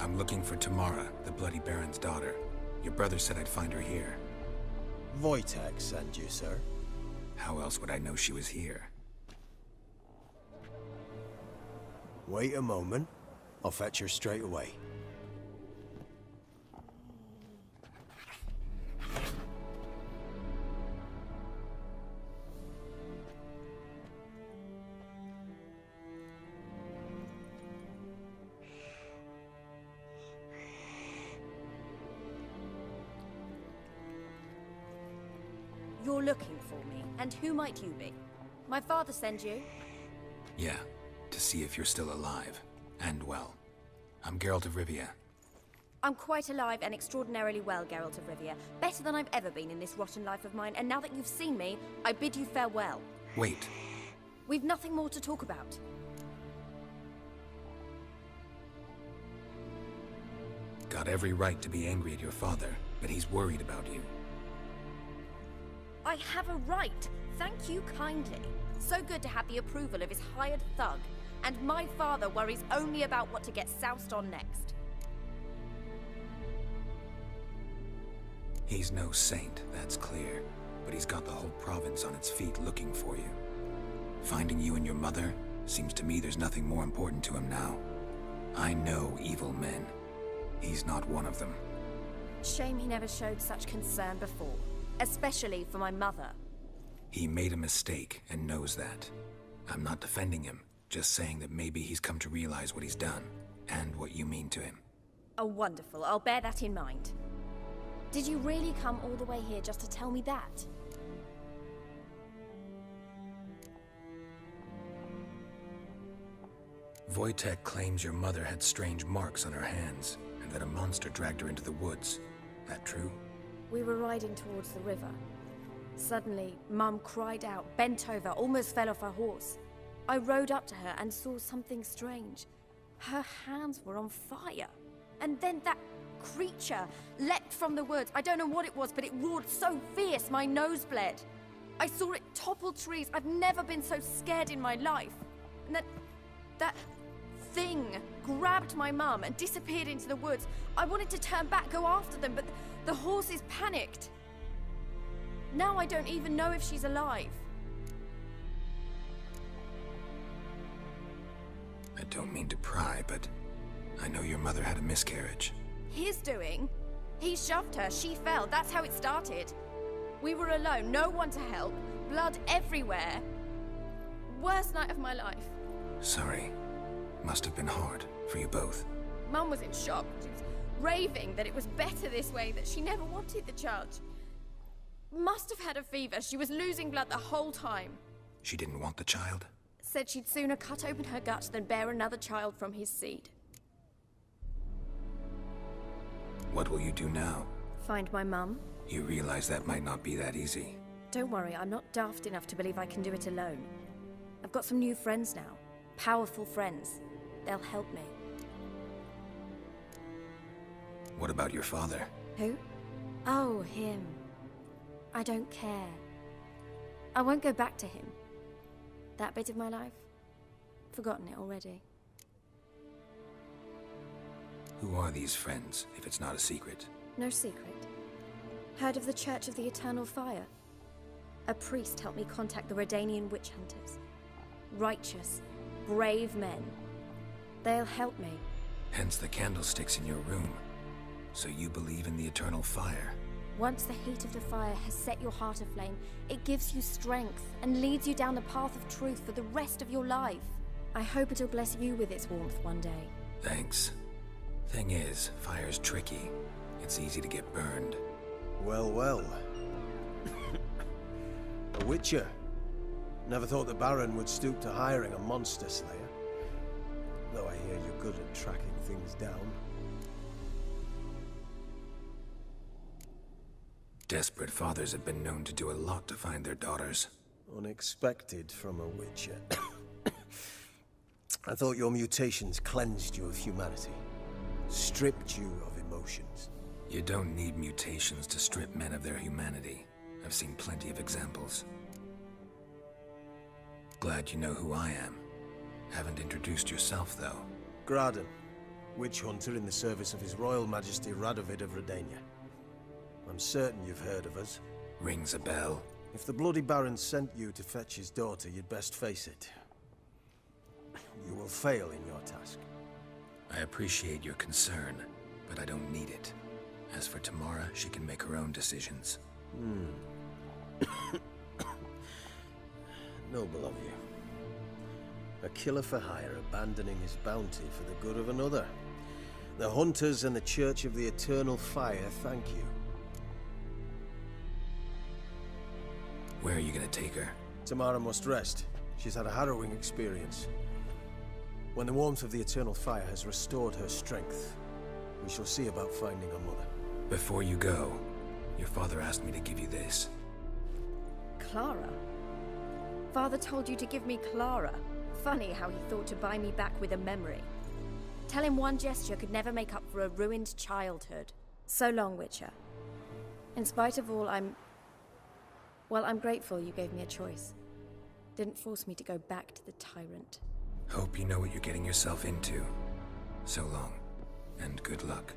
I'm looking for Tamara, the Bloody Baron's daughter. Your brother said I'd find her here. Wojtek sent you, sir. How else would I know she was here? Wait a moment. I'll fetch her straight away. You're looking for me, and who might you be? My father sent you? Yeah, to see if you're still alive. And well. I'm Geralt of Rivia. I'm quite alive and extraordinarily well, Geralt of Rivia. Better than I've ever been in this rotten life of mine, and now that you've seen me, I bid you farewell. Wait. We've nothing more to talk about. Got every right to be angry at your father, but he's worried about you. I have a right. Thank you kindly. So good to have the approval of his hired thug. And my father worries only about what to get soused on next. He's no saint, that's clear. But he's got the whole province on its feet looking for you. Finding you and your mother, seems to me there's nothing more important to him now. I know evil men. He's not one of them. Shame he never showed such concern before. Especially for my mother. He made a mistake and knows that. I'm not defending him, just saying that maybe he's come to realize what he's done, and what you mean to him. Oh, wonderful. I'll bear that in mind. Did you really come all the way here just to tell me that? Wojtek claims your mother had strange marks on her hands, and that a monster dragged her into the woods. That true? We were riding towards the river. Suddenly, Mum cried out, bent over, almost fell off her horse. I rode up to her and saw something strange. Her hands were on fire. And then that creature leapt from the woods. I don't know what it was, but it roared so fierce my nose bled. I saw it topple trees. I've never been so scared in my life. And that thing grabbed my mum and disappeared into the woods. I wanted to turn back, go after them, but the horses panicked. Now I don't even know if she's alive. I don't mean to pry, but I know your mother had a miscarriage. His doing? He shoved her, she fell, that's how it started. We were alone, no one to help, blood everywhere. Worst night of my life. Sorry. Must have been hard for you both. Mum was in shock. She was raving that it was better this way, that she never wanted the child. Must have had a fever. She was losing blood the whole time. She didn't want the child? Said she'd sooner cut open her gut than bear another child from his seed. What will you do now? Find my mum. You realize that might not be that easy. Don't worry, I'm not daft enough to believe I can do it alone. I've got some new friends now. Powerful friends. They'll help me. What about your father? Who? Oh, him. I don't care. I won't go back to him. That bit of my life? Forgotten it already. Who are these friends, if it's not a secret? No secret. Heard of the Church of the Eternal Fire? A priest helped me contact the Redanian witch hunters. Righteous, brave men. They'll help me. Hence the candlesticks in your room. So you believe in the eternal fire? Once the heat of the fire has set your heart aflame, it gives you strength and leads you down the path of truth for the rest of your life. I hope it'll bless you with its warmth one day. Thanks. Thing is, fire's tricky. It's easy to get burned. Well, well. A witcher. Never thought the Baron would stoop to hiring a monster slayer. Though I hear you're good at tracking things down. Desperate fathers have been known to do a lot to find their daughters. Unexpected from a witcher. I thought your mutations cleansed you of humanity. Stripped you of emotions. You don't need mutations to strip men of their humanity. I've seen plenty of examples. Glad you know who I am. Haven't introduced yourself, though. Graden. witch hunter in the service of His Royal Majesty Radovid of Redania. I'm certain you've heard of us. Rings a bell. If the Bloody Baron sent you to fetch his daughter, you'd best face it. You will fail in your task. I appreciate your concern, but I don't need it. As for Tamara, she can make her own decisions. Noble of you. A killer for hire abandoning his bounty for the good of another. The Hunters and the Church of the Eternal Fire thank you. Where are you gonna take her? Tamara must rest. She's had a harrowing experience. When the warmth of the Eternal Fire has restored her strength, we shall see about finding her mother. Before you go, your father asked me to give you this. Clara? Father told you to give me Clara. Funny how he thought to buy me back with a memory. Tell him one gesture could never make up for a ruined childhood. So long, Witcher. In spite of all, I'm grateful you gave me a choice. Didn't force me to go back to the tyrant. Hope you know what you're getting yourself into. So long, and good luck.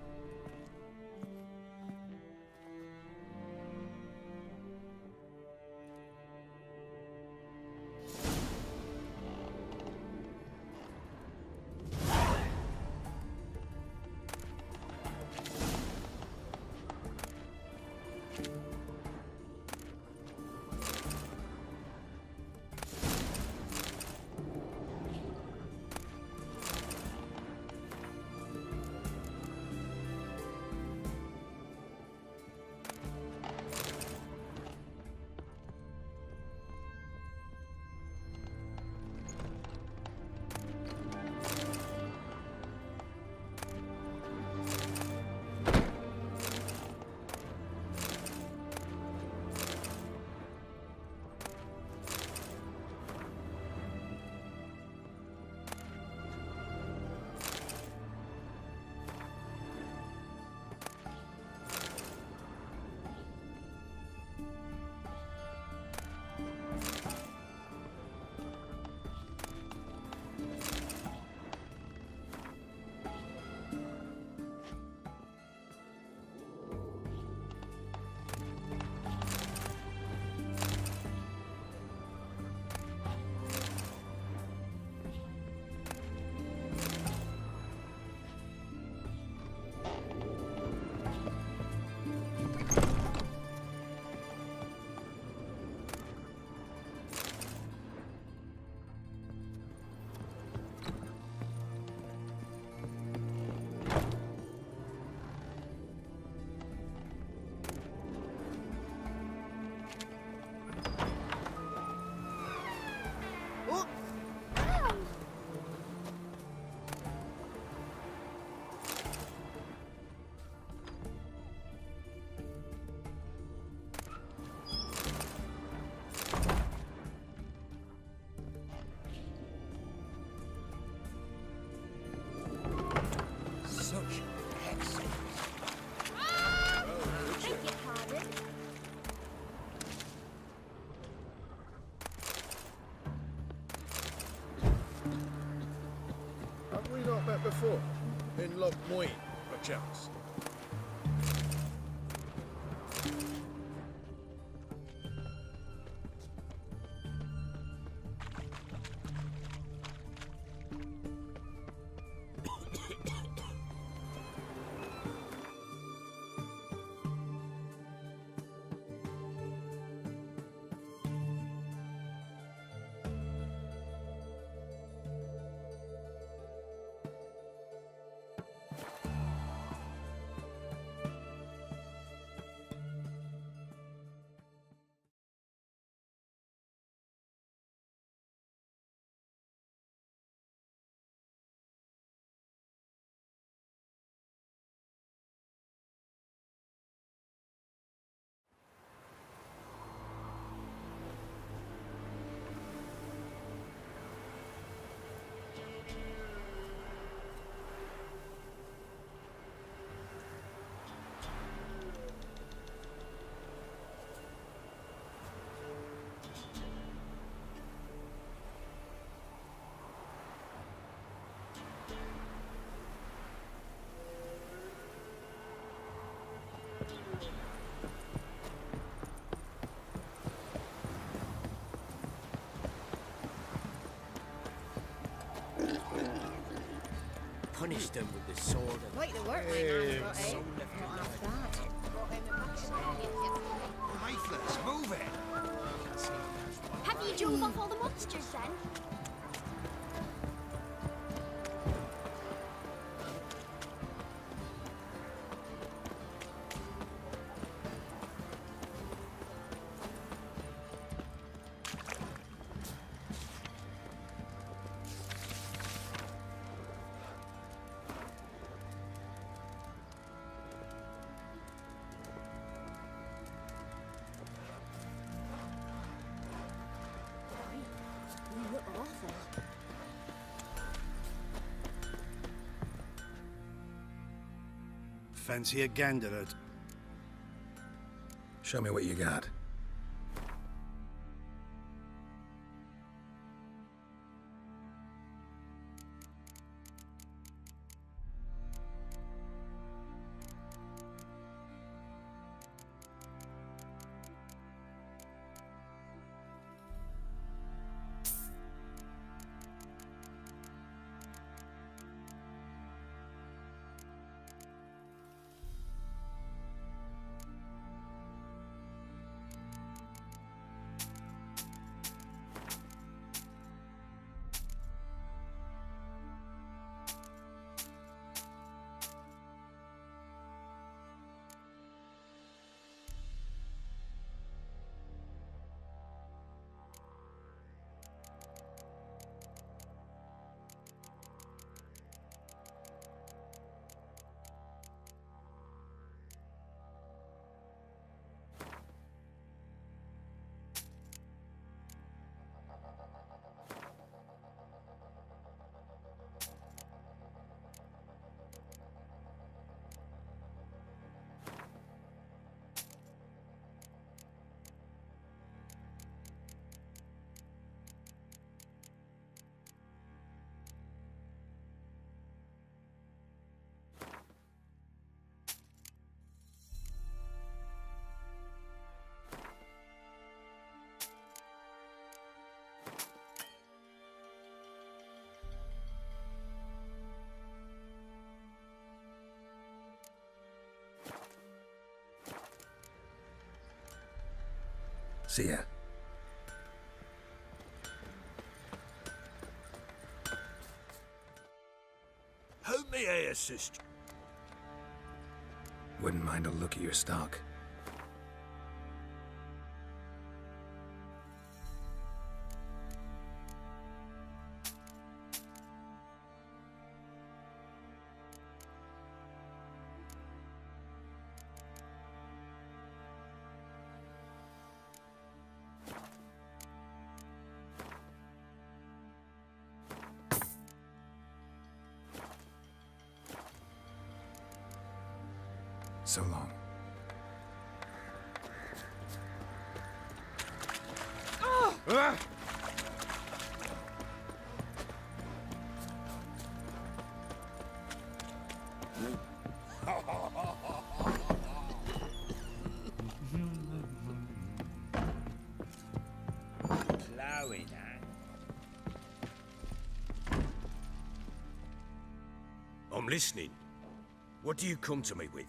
Before, in Loch Moyne, perchance. banish them with the sword and... Like the work my man got, eh? Not half bad. Lifeless, move it! Have you drove off all the monsters then? You look awful. Fancy a gander at... Show me what you got. See ya. How may I assist you? Wouldn't mind a look at your stock. So long. Ah! Plowing, eh? I'm listening. What do you come to me with?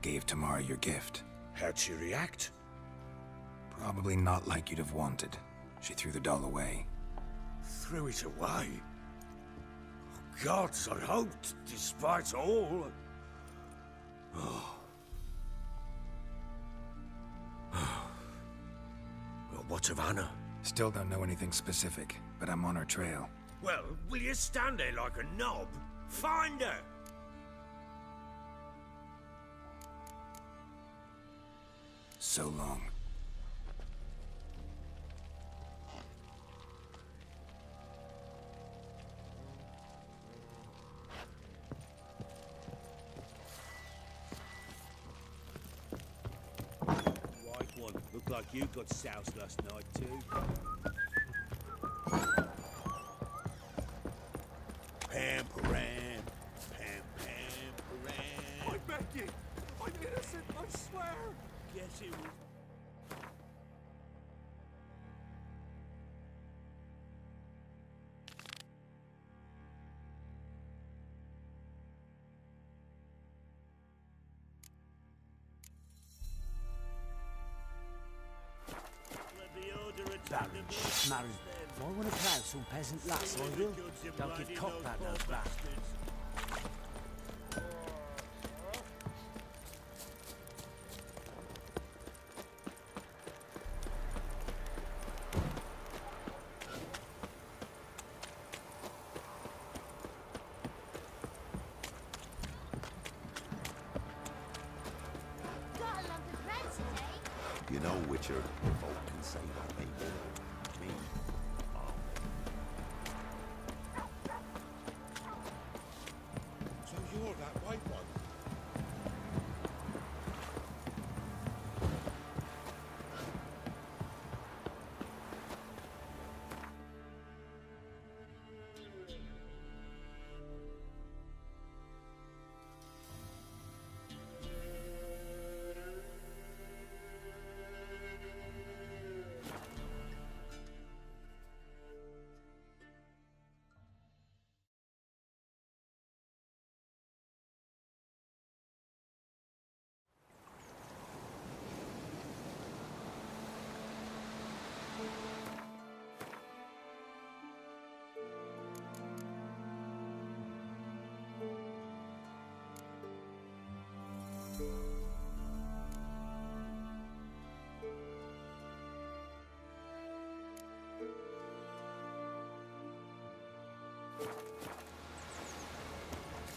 Gave Tamara your gift. How'd she react? Probably not like you'd have wanted. She threw the doll away. Threw it away? Oh, gods, I hoped, despite all... Oh. Well, what of Anna? Still don't know anything specific, but I'm on her trail. Well, will you stand there like a knob? Find her! So long. Right one. Looked like you got soused last night too. Pam, param. Pam, pam, param. I beg you! I'm innocent, I swear! Guess it was... Marry, if I want to plough some peasant lass, I will. Don't give cock that no back. You know, Witcher, folk can say what they will. Me, oh. So you're that white one?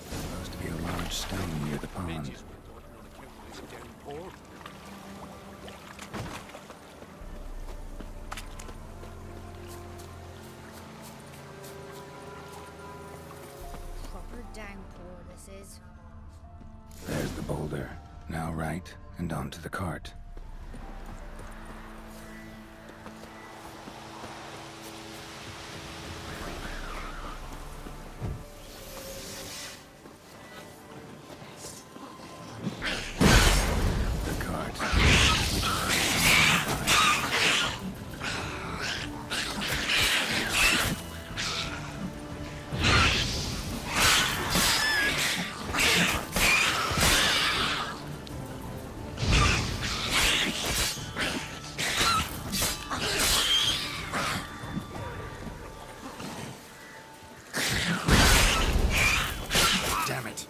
Supposed to be a large stone near the pond. Proper downpour, this is. There's the boulder. Now right, and onto the cart. The cart. Damn it.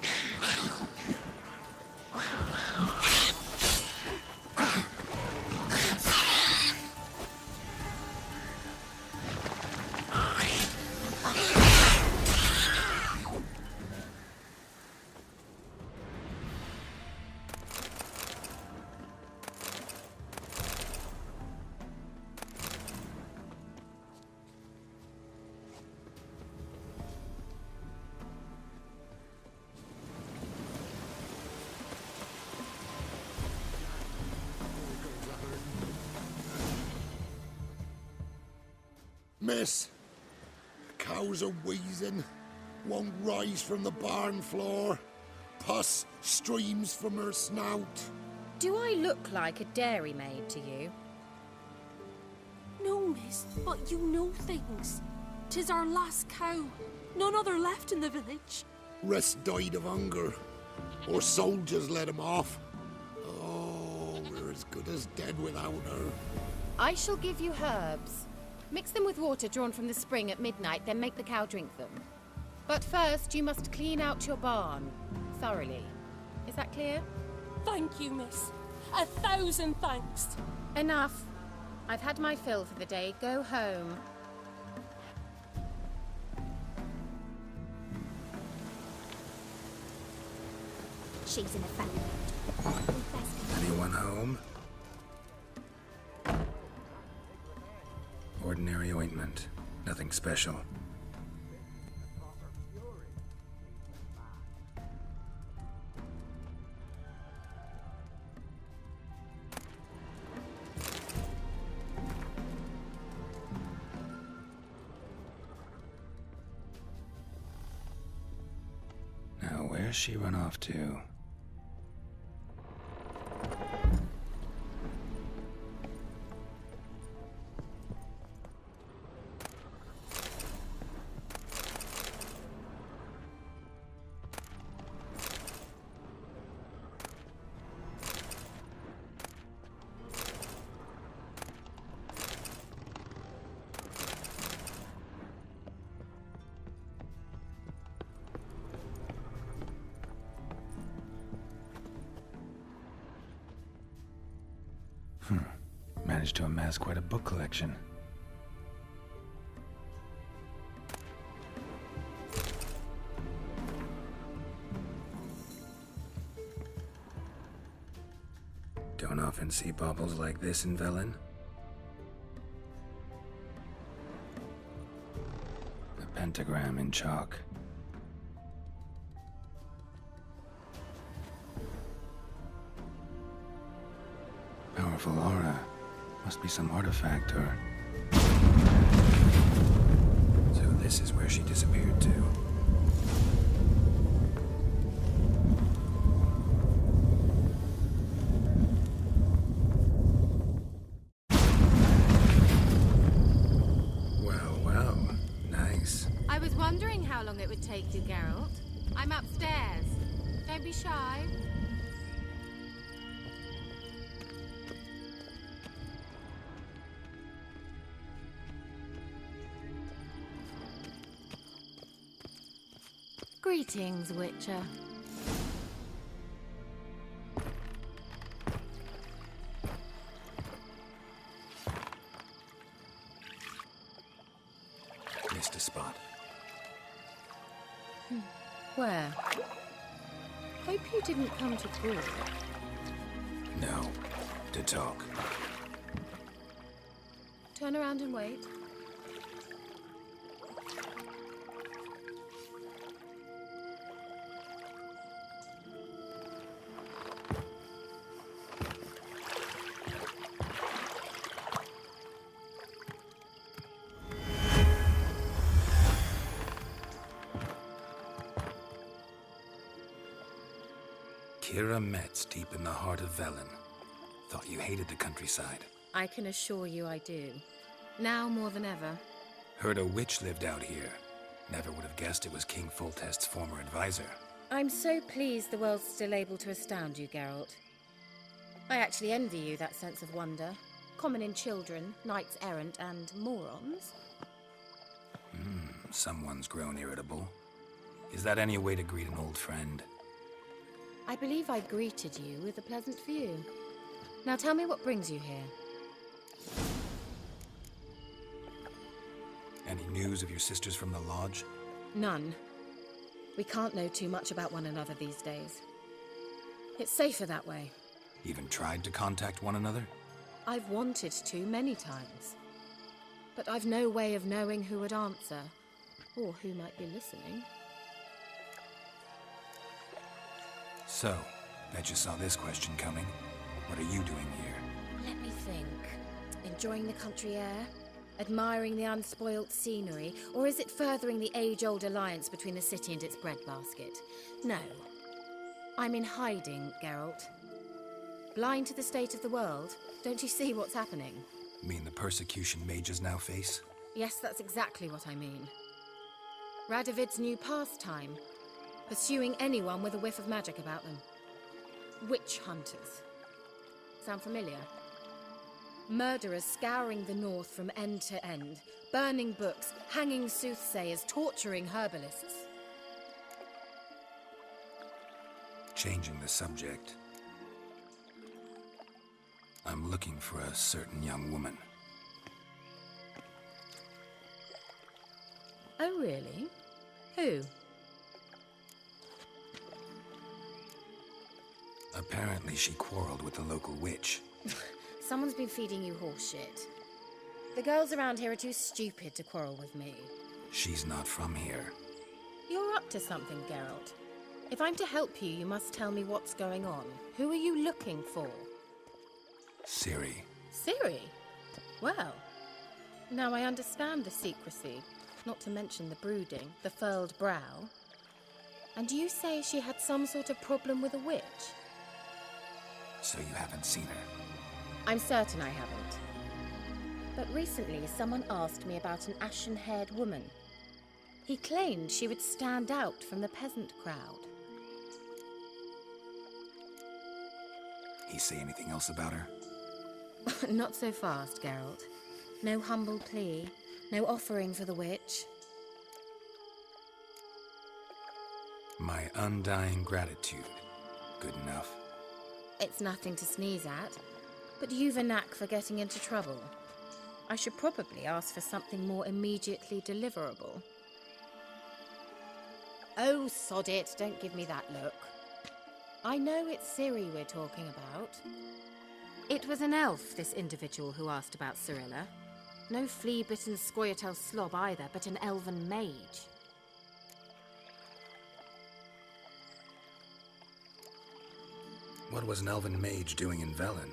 Miss, the cows are wheezing, won't rise from the barn floor. Pus streams from her snout. Do I look like a dairymaid to you? No, miss, but you know things. 'Tis our last cow. None other left in the village. Rest died of hunger, or soldiers let him off. Oh, we're as good as dead without her. I shall give you herbs. Mix them with water drawn from the spring at midnight, then make the cow drink them. But first, you must clean out your barn thoroughly. Is that clear? Thank you, miss. 1,000 thanks. Enough. I've had my fill for the day. Go home. She's in a family. Anyone home? Ordinary ointment. Nothing special. Now, where's she run off to? Managed to amass quite a book collection. Don't often see baubles like this in Velen. A pentagram in chalk. Powerful aura. Must be some artifact or... So this is where she disappeared to. Well, nice. I was wondering how long it would take you, Geralt. I'm upstairs. Don't be shy. Greetings, Witcher. Missed a spot. Where? Hope you didn't come to talk. No, to talk. Turn around and wait. Kira Metz, deep in the heart of Velen. Thought you hated the countryside. I can assure you I do. Now more than ever. Heard a witch lived out here. Never would have guessed it was King Foltest's former advisor. I'm so pleased the world's still able to astound you, Geralt. I actually envy you that sense of wonder. Common in children, knights errant, and morons. Someone's grown irritable. Is that any way to greet an old friend? I believe I greeted you with a pleasant view. Now tell me what brings you here. Any news of your sisters from the lodge? None. We can't know too much about one another these days. It's safer that way. Even tried to contact one another? I've wanted to many times. But I've no way of knowing who would answer, or who might be listening. So, bet you saw this question coming. What are you doing here? Let me think. Enjoying the country air? Admiring the unspoilt scenery? Or is it furthering the age-old alliance between the city and its breadbasket? No. I'm in hiding, Geralt. Blind to the state of the world? Don't you see what's happening? Mean the persecution mages now face? Yes, that's exactly what I mean. Radovid's new pastime. Pursuing anyone with a whiff of magic about them. Witch hunters. Sound familiar? Murderers scouring the north from end to end, burning books, hanging soothsayers, torturing herbalists. Changing the subject. I'm looking for a certain young woman. Oh, really? Who? Apparently she quarreled with the local witch. Someone's been feeding you horseshit. The girls around here are too stupid to quarrel with me. She's not from here. You're up to something, Geralt. If I'm to help you, you must tell me what's going on. Who are you looking for? Ciri. Ciri? Well, now I understand the secrecy, not to mention the brooding, the furled brow. And you say she had some sort of problem with a witch? So you haven't seen her? I'm certain I haven't. But recently, someone asked me about an ashen-haired woman. He claimed she would stand out from the peasant crowd. He say anything else about her? Not so fast, Geralt. No humble plea, no offering for the witch. My undying gratitude. Good enough. It's nothing to sneeze at. But you've a knack for getting into trouble. I should probably ask for something more immediately deliverable. Oh, sod it, don't give me that look. I know it's Ciri we're talking about. It was an elf, this individual who asked about Cirilla. No flea-bitten Scoia'tael slob either, but an elven mage. What was an elven mage doing in Velen?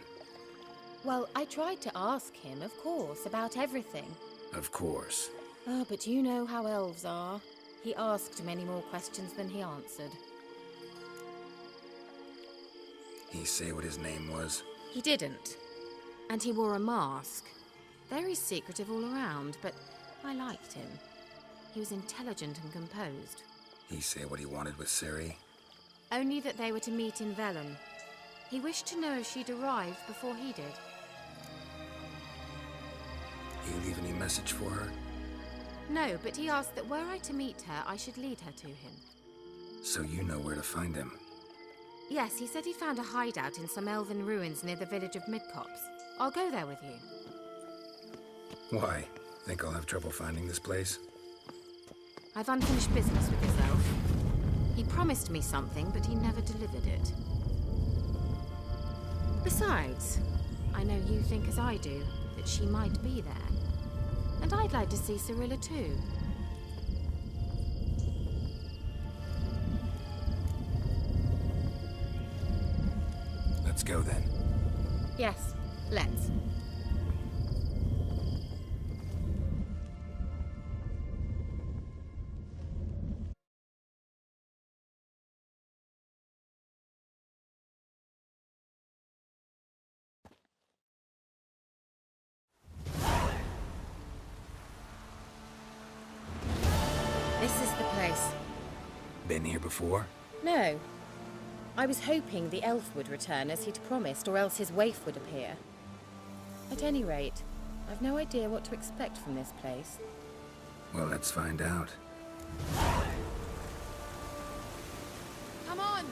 Well, I tried to ask him, of course, about everything. Of course. Oh, but you know how elves are. He asked many more questions than he answered. He say what his name was? He didn't. And he wore a mask. Very secretive all around, but I liked him. He was intelligent and composed. He say what he wanted with Ciri? Only that they were to meet in Velen. He wished to know if she'd arrived before he did. He leave any message for her? No, but he asked that were I to meet her, I should lead her to him. So you know where to find him? Yes, he said he found a hideout in some elven ruins near the village of Midcopse. I'll go there with you. Why? Think I'll have trouble finding this place? I've unfinished business with this elf. He promised me something, but he never delivered it. Besides, I know you think as I do, that she might be there. And I'd like to see Cirilla too. Let's go then. Yes, let's. This is the place. Been here before? No. I was hoping the elf would return as he'd promised, or else his waif would appear. At any rate, I've no idea what to expect from this place. Well, let's find out. Come on!